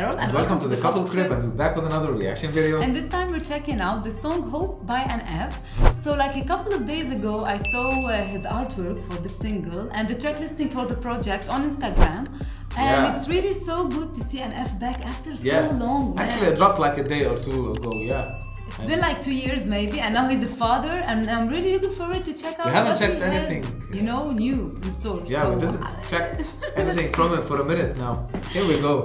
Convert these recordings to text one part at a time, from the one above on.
girl, and welcome to the Couple Crib, and we're back with another reaction video. And this time we're checking out the song Hope by NF. So like a couple of days ago, I saw his artwork for the single and the track listing for the project on Instagram. And it's really so good to see NF back after so long. Man. Actually, it dropped like a day or two ago, It's been like 2 years maybe, and now he's a father, and I'm really looking forward to check out. We haven't what checked he has, anything, new in store. Yeah, so, we didn't check anything from it for a minute now. Here we go.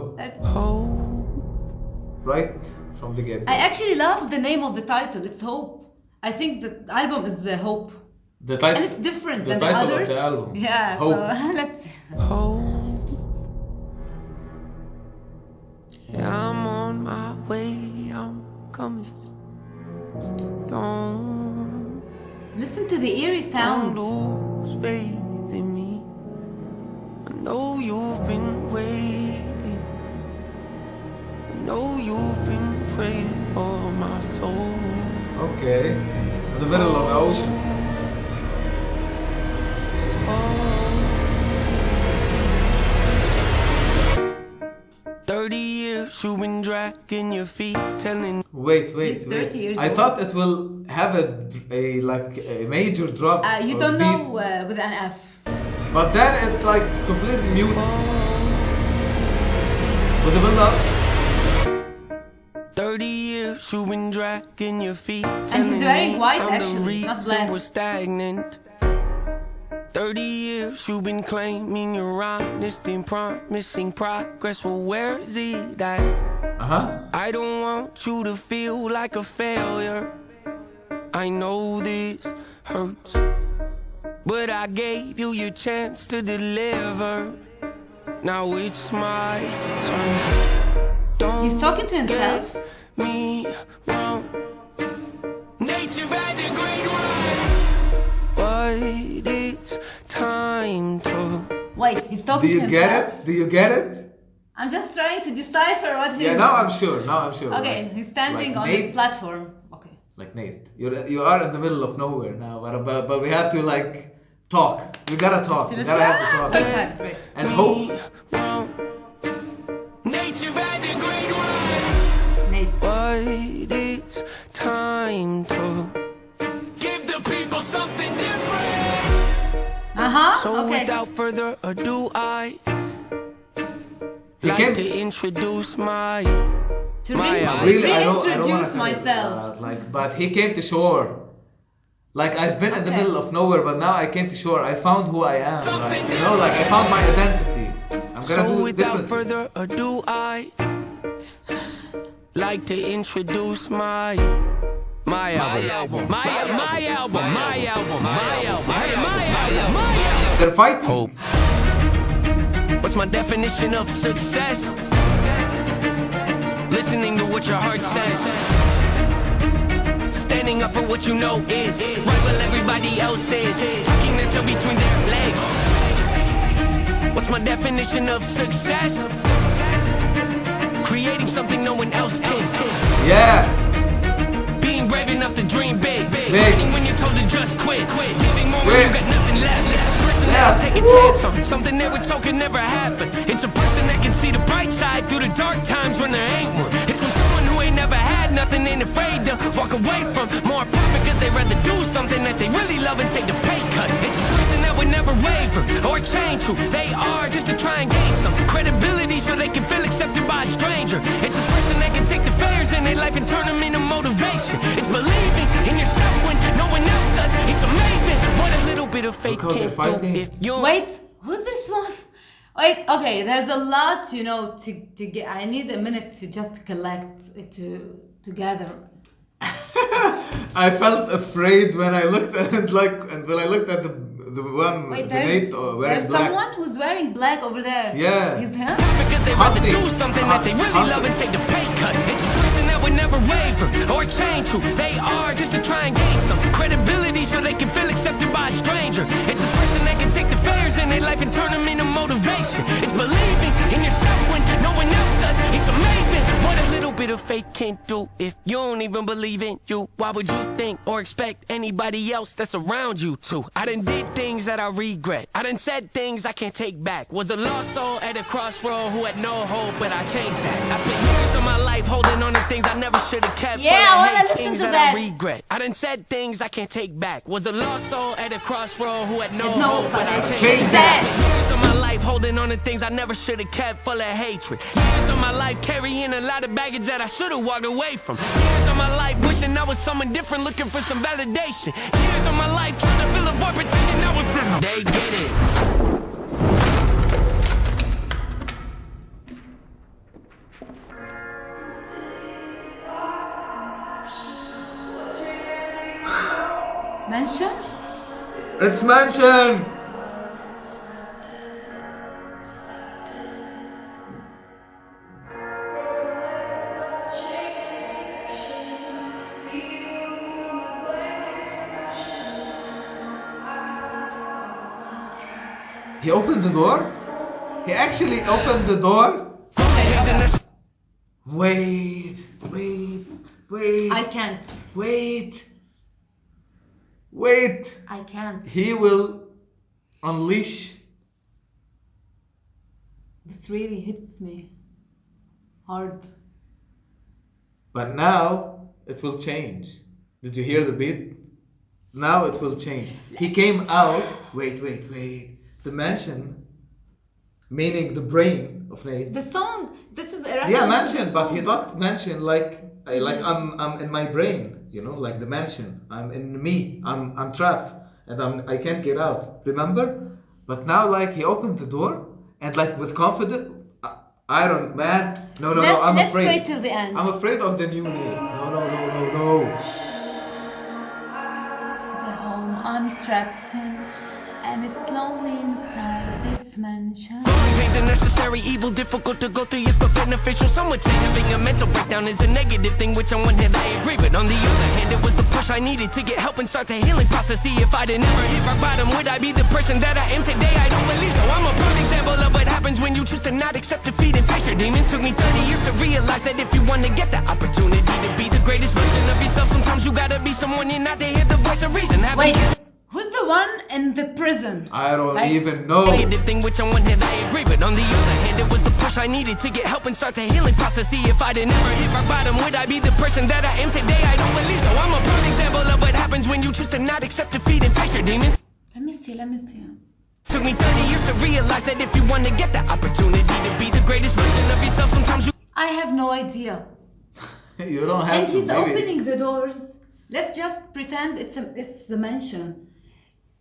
Right from the get. I actually love the name of the title. It's Hope. I think the album is Hope. The title. And it's different than the title others. of the album. Yeah. Hope. So let's see. Yeah, I'm on my way. I'm coming. Don't listen to the eerie sounds. lose faith in me. I know you've been waiting. I know you've been praying for my soul. Okay. In the middle of the ocean. 30 years you've been dragging your feet, telling. Wait. He's 30 years I old. thought it will have a major drop. You or don't beat. know with NF. But then it like completely mute. With the build up. 30 years you've been dragging your feet, and he's wearing white actually, not black. We're stagnant. 30 years you've been claiming you're honest and promising progress. Well, where is it at? I don't want you to feel like a failure. I know this hurts, but I gave you your chance to deliver. Now it's my turn. Don't He's talking to himself. get me wrong. Nature had a great run, but it's time to. Wait, he's talking to himself. Do you get it? I'm just trying to decipher what he's. Yeah, now I'm sure. Okay, he's standing like on Nate, the platform. Okay. Like Nate, you are in the middle of nowhere now, but we have to like talk. We gotta talk. We gotta have to talk. So excited, wait. And hope. Nature had a great run, Nate. but it's time to give the people something different. So okay. without further ado, I He like came to introduce my To really, I don't reintroduce wanna myself. But he came to shore. Like I've been in the middle of nowhere, but now I came to shore. I found who I am. Like, you know, like I found my identity. I'm gonna do it without differently. further ado, I like to introduce my album. My album. They're fighting. Hope. What's my definition of success? Listening to what your heart says. Standing up for what you know is right while everybody else is. Tucking their toe between their legs. What's my definition of success? Creating something no one else can. Yeah. Being brave enough to dream big. Fighting when you're told to just quit. Giving more when you got nothing left. It's a person that'll take a chance on something they were told could never happen. It's a person that can see the bright side through the dark times when there ain't one. It's when someone who ain't never had nothing ain't afraid to walk away from more perfect, cause they'd rather do something that they really love and take the pay cut. It's a person that would never waver or change who they are just to try and gain some credibility so they can feel accepted by a stranger. It's a person that can take the failures in their life and turn them into motivation. It's believing in yourself when no one else does. It's amazing what a little bit of faith can do if you. Wait, who's this one? Wait, okay, there's a lot, to get. I need a minute to just collect it together. I felt afraid when I looked at it, and when I looked at the one. Wait, the Nate wearing there's black. someone who's wearing black over there. Yeah. He's him? Because they rather do something that they really love and take the pay cut. It's a person that would never waver or change who they are just to try and gain some credibility so they can feel accepted by a stranger. It's a person that can take the failures in their life and turn them into motivation. It's believing in yourself when no one else does. It's amazing what a little bit of faith can't do. If you don't even believe in you, why would you think or expect anybody else that's around you to? I done did things that I regret. I done said things I can't take back. Was a lost soul at a crossroad who had no hope, but I changed that. I spent years of my life holding on to things I never should have kept. Yeah, I wanna listen things to that that. I regret. I done said things I can't take back. Was a lost soul at a crossroad who had no Had no hope, hope, but I but I changed changed that. that. I spent years of my life holding on to things I never should have kept, full of hatred. Years of my life carrying a lot of baggage that I should have walked away from. Years of my life wishing I was someone different, looking for some validation. Years of my life trying to fill a void, pretending I was something. They get it. Mention? It's Mansion! He opened the door? He actually opened the door? Wait. I can't. Wait. I can't. He will unleash. This really hits me hard. But now it will change. Did you hear the beat? Now it will change. He came out. Wait. The mansion, meaning the brain of Nate. The song, this is a Yeah, reference to mansion, the but song. he talked mansion like I'm in my brain, you know, like the mansion. I'm in me. I'm trapped and I can't get out. Remember? But now like he opened the door and like with confidence. I don't, man. No. I'm Let's afraid. wait till the end. I'm afraid of the new Nate. No. The home I'm trapped in, and it's lonely inside this mansion. Pain's a necessary evil, difficult to go through, yes, but beneficial. Some would say having a mental breakdown is a negative thing, which on one hand I agree, but on the other hand, it was the push I needed to get help and start the healing process. See, if I'd never hit rock bottom, would I be the person that I am today? I don't believe so. I'm a prime example of what happens when you choose to not accept defeat and face your demons. Took me 30 years to realize that if you want to get the opportunity to be the greatest version of yourself, sometimes you gotta be someone you're not to hear the voice of reason. Wait, who's the one in the prison? I don't Like- even know. Negative thing, which on one hand I agree, but on the other hand, it was the push I needed to get help and start the healing process. See, if I'd never hit rock bottom, would I be the person that I am today? I don't believe so. I'm a prime example of what happens when you choose to not accept defeat and face your demons. Let me see. Took me 30 years to realize that if you want to get the opportunity to be the greatest version of yourself, sometimes you I have no idea. You don't have And to. he's baby. opening the doors. Let's just pretend it's the mansion.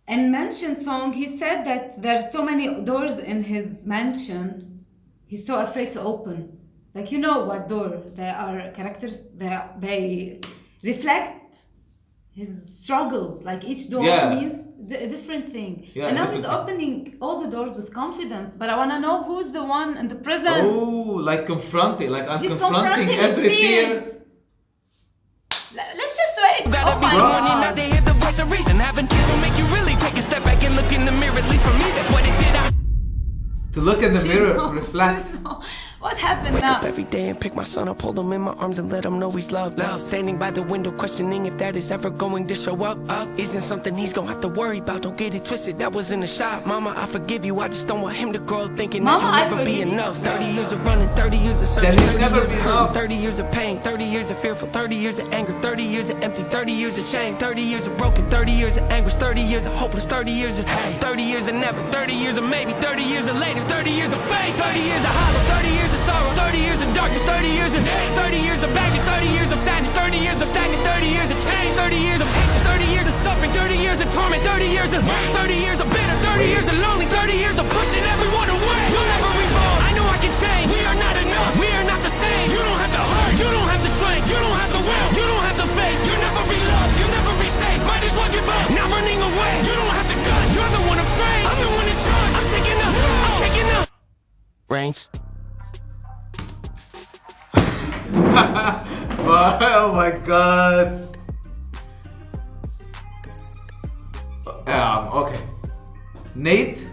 In Mansion song, he said that there's so many doors in his mansion. He's so afraid to open. Like, you know what door? They are characters. They reflect his struggles. Like each door Yeah. means a different thing. Yeah, and now he's different thing. opening all the doors with confidence. But I wanna know who's the one in the prison. Oh, like confronting. Like I'm He's confronting confronting every his fear. fears. Let's just wait. gotta Oh be my someone you're not God. to hear the voice of reason. Having kids will make you really take a step back and look in the mirror. At least for me, that's what it did. To look in the mirror, No, to reflect. no. What happened Wake now? up every day and pick my son up, hold him in my arms and let him know he's loved. Standing by the window, questioning if that is ever going to show up. Isn't something he's gonna have to worry about. Don't get it twisted, that was in the shop. Mama, I forgive you, I just don't want him to grow up thinking Mama, that I you'll never be forgive you. enough. 30 years of running, 30 years of That searching, he'll 30 never years be of hurt, enough. 30 years of pain, 30 years of fearful, 30 years of anger, 30 years of empty, 30 years of shame, 30 years of broken, 30 years of anguish, 30 years of hopeless, 30 years of hate, 30 years of never, 30 years of maybe, 30 years of later, 30 years of faith, 30 years of hollow, 30 years of sorrow, 30 years of darkness, 30 years of hate, 30 years of baggage, 30 years of sadness, 30 years of stagnant, 30 years of change, 30 years of patience, 30 years of suffering, 30 years of torment, 30 years of 30 years of bitter, 30 years of lonely, 30 years of pushing everyone away. You'll never evolve. I know I can change. We are not enough. We are not the same. You don't have the heart. You don't have the strength. You don't have the will. You don't have the faith. You'll never be loved. You'll never be safe. Might as well give up. Not running away. You don't have the guts. You're the one afraid. I'm the one in charge. I'm taking up. I'm taking up. Reigns. Oh my god. Okay. Nate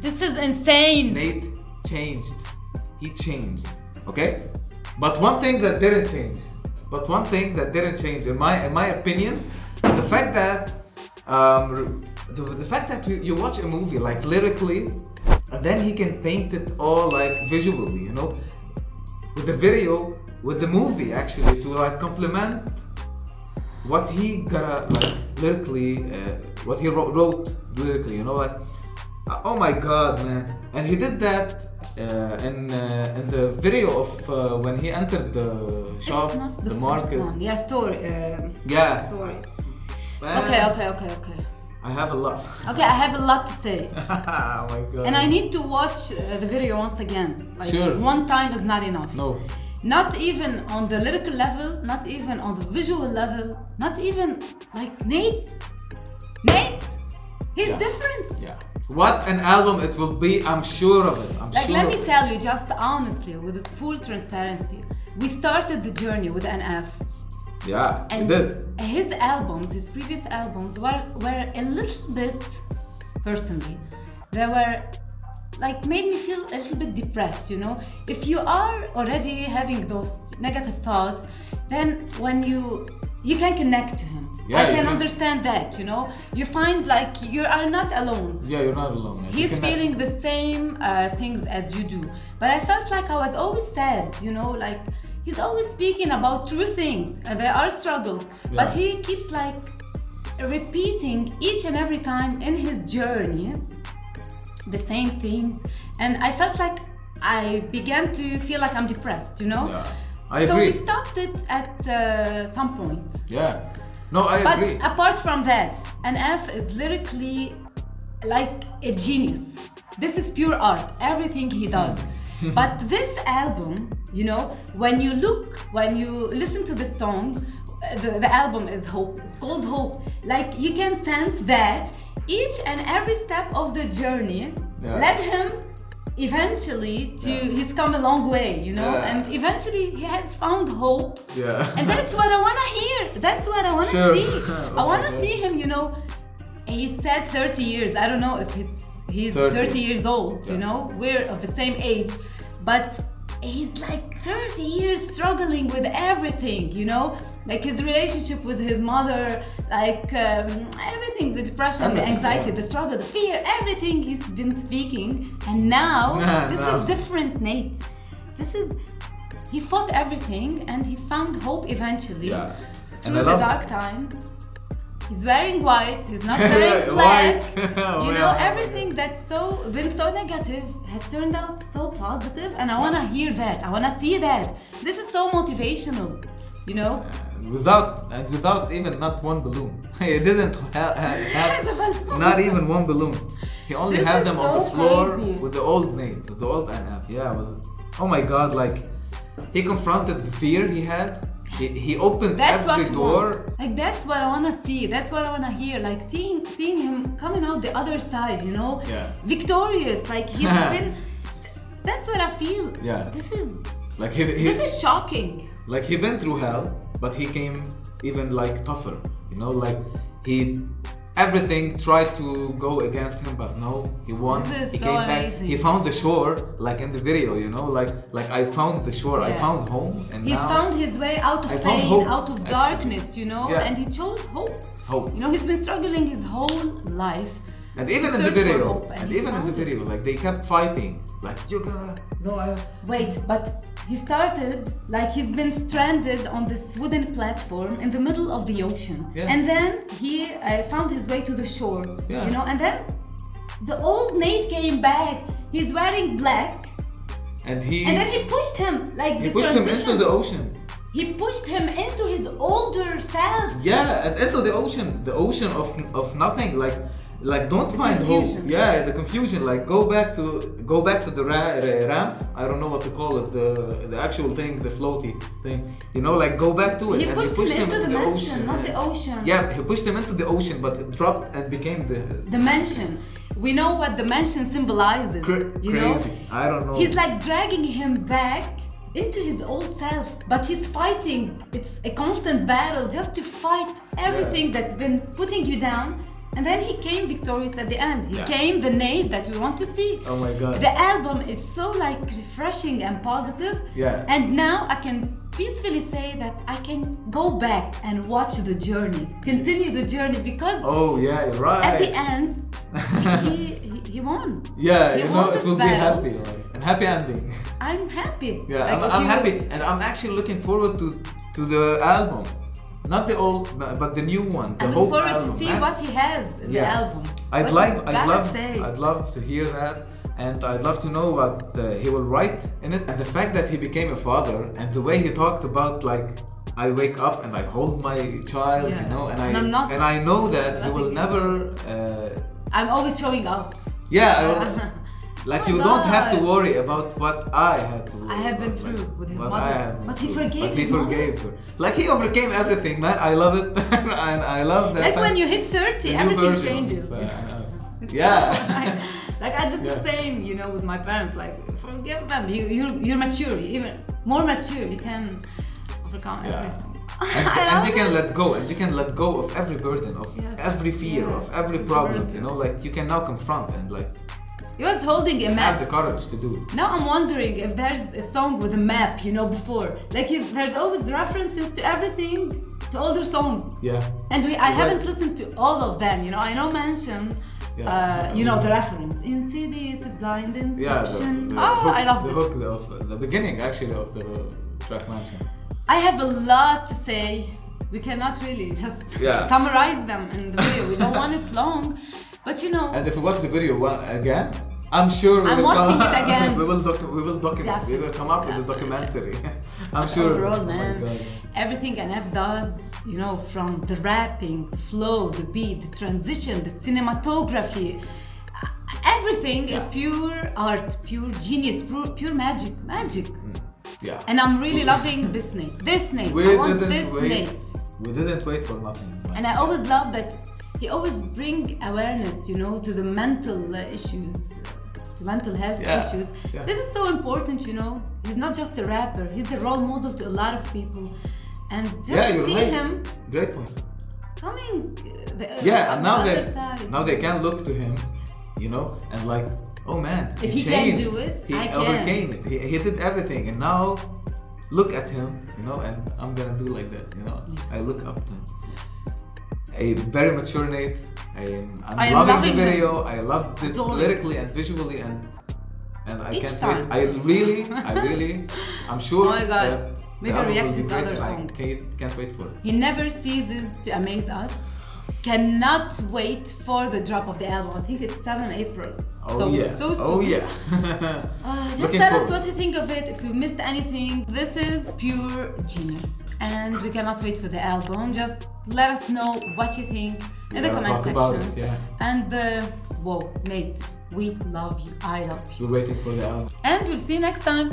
This is insane. changed. He changed. Okay? But one thing that didn't change. In my opinion, the fact that the fact that you watch a movie like lyrically, and then he can paint it all like visually, you know, with the video, with the movie actually, to like complement what he got like lyrically, what he wrote lyrically, you know, like oh my god, man. And he did that in the video of when he entered the shop, It's not the market. One. Yeah, story. Yeah. Story. Man, Okay. I have a lot. Okay, I have a lot to say. Oh my god. And I need to watch the video once again. Like, sure. One time is not enough. No. Not even on the lyrical level, not even on the visual level, not even like Nate, he's different. Yeah. What an album it will be, I'm sure of it. Let me tell you, just honestly, with full transparency, we started the journey with NF. Yeah, and he did. His previous albums were a little bit, personally, they were like made me feel a little bit depressed, you know. If you are already having those negative thoughts, then when you can connect to him. Yeah, I can understand that, you know. You find like you are not alone. Yeah, you're not alone. He's feeling the same things as you do. But I felt like I was always sad, you know, like he's always speaking about true things and there are struggles. Yeah. But he keeps like repeating each and every time in his journey the same things. And I felt like I began to feel like I'm depressed, you know? Yeah, I agree. So we stopped it at some point. Yeah. No, I agree. But apart from that, NF is lyrically like a genius. This is pure art, everything he does. But this album, you know, when you listen to the song, the album is Hope. It's called Hope. Like you can sense that each and every step of the journey led him eventually to he's come a long way, you know, and eventually he has found hope. And that's what I want to hear. That's what I want to see. I want to see him, you know. He said 30 years. I don't know if he's 30 years old, you know. We're of the same age, but he's like 30 years struggling with everything, you know, like his relationship with his mother, like everything, the depression, the anxiety, the struggle, the fear, everything he's been speaking. And now this is different, Nate. He fought everything and he found hope eventually through the dark times. He's wearing white, he's not wearing black. You know, everything that's been so negative has turned out so positive, and I want to hear that. I want to see that. This is so motivational, you know? Without even not one balloon. He didn't have not even one balloon. He only had them on the floor with the old Nate, with the old NF. Yeah, oh my god, like he confronted the fear he had. He opened every door. Like that's what I wanna see. That's what I wanna hear. Like seeing him coming out the other side, you know, victorious. Like he's been. That's what I feel. Yeah. This is like this is shocking. Like he been through hell, but he came even like tougher. You know, like everything tried to go against him, but no, he won. He came back. He found the shore, like in the video, you know, like I found the shore. I found home, and he's found his way out of pain, hope, out of darkness, you know, and he chose hope. Hope. You know, he's been struggling his whole life. And even in the video, like they kept fighting. Like Wait, but he started like he's been stranded on this wooden platform in the middle of the ocean, and then he found his way to the shore. You know, and then the old Nate came back. He's wearing black, and then he pushed him like he pushed him into the ocean. He pushed him into his older self. Yeah, and into the ocean of nothing. Like don't find hope. Yeah, the confusion. Like go back to the ramp. I don't know what to call it. The actual thing, the floaty thing. You know, like go back to it. He pushed him into the ocean, not the ocean. Yeah, he pushed him into the ocean, but it dropped and became the mansion. We know what the mansion symbolizes. You know, I don't know. He's like dragging him back into his old self, but he's fighting. It's a constant battle just to fight everything that's been putting you down. And then he came victorious at the end. He Yeah. came the Nate that we want to see. Oh my God. The album is so like refreshing and positive. Yeah. And now I can peacefully say that I can go back and watch the journey, continue the journey, because Oh yeah, you're right. at the end he won. Yeah, He you won know, it this will be battle. happy, like, and happy ending. I'm happy. Yeah, Like, if I'm you- happy, and I'm actually looking forward to the album, not the old, but the new one, the I'm whole looking forward album. to see man. what he has in the Yeah. album. I'd What like, he's I'd gotta love, say. I'd love to hear that, and I'd love to know what he will write in it. And the fact that he became a father, and the way he talked about like, I wake up and I hold my child, Yeah. you know, and And I'm not I know that he will letting it never. I'm always showing up. Yeah, like Oh you my don't have to God. worry about what I had to. I have been about, through like, with his what mother. I have been But he through. forgave But he his mother. forgave her. Like he overcame everything, man. I love it, and I love that. Like when you hit 30, the new everything version of, changes. It's yeah. so, like I did the Yeah. same, you know, with my parents. Like forgive them. You're mature. You're even more mature. You can overcome Yeah. everything. And you can let go, and you can let go of every burden, of Yes. every fear, Yeah. of every problem. Burden. You know, like you can now confront and like He was holding a have map. the courage to do it. Now I'm wondering if there's a song with a map, you know, before. Like there's always references to everything, to older songs. Yeah. And I Right. haven't listened to all of them, you know. I know mention, Yeah. you know, the reference. Insidious is blind Yeah. inception. The Oh, hook, I loved the it. hook of the beginning actually of the track mention. I have a lot to say. We cannot really just Yeah. summarize them in the video. We don't want it long. But you know, And if we watch the video again, I'm sure I'm watching it again. we will document. We will come up with a documentary. I'm sure. overall, Oh my man, God. everything NF does, you know, from the rapping, the flow, the beat, the transition, the cinematography, everything is Yeah. pure art, pure genius, pure magic. Yeah. And I'm really loving this Nate. This Nate. We I want didn't this wait. Nate. We didn't wait for nothing. And I always love that he always bring awareness, you know, to the mental issues, to mental health Yeah, issues. yeah. This is so important, you know. He's not just a rapper. He's a role model to a lot of people. And just Yeah, to you're see right. him Great point. coming Yeah, on and the other side. now they can look to him, you know, and like, oh man, If he can changed. do it, He I can. overcame it. He did everything, and now look at him, you know, and I'm gonna do like that, you know. Yes. I look up to him. A very mature Nate. I'm I am loving loving the him. video. I loved it Adore it. lyrically and visually, and I Each can't time. wait. I'm sure. Oh my God. that Maybe the album react will be to his great, other and songs. I can't wait for it. He never ceases to amaze us. Cannot wait for the drop of the album. I think it's 7 April. Oh so yeah. so soon. Oh yeah. Just Looking tell us forward. what you think of it. If you missed anything, this is pure genius. And we cannot wait for the album. Just let us know what you think in the Yeah, comment talk about section. it, yeah. And whoa, Nate, we love you. I love you. We're waiting for the album. And we'll see you next time.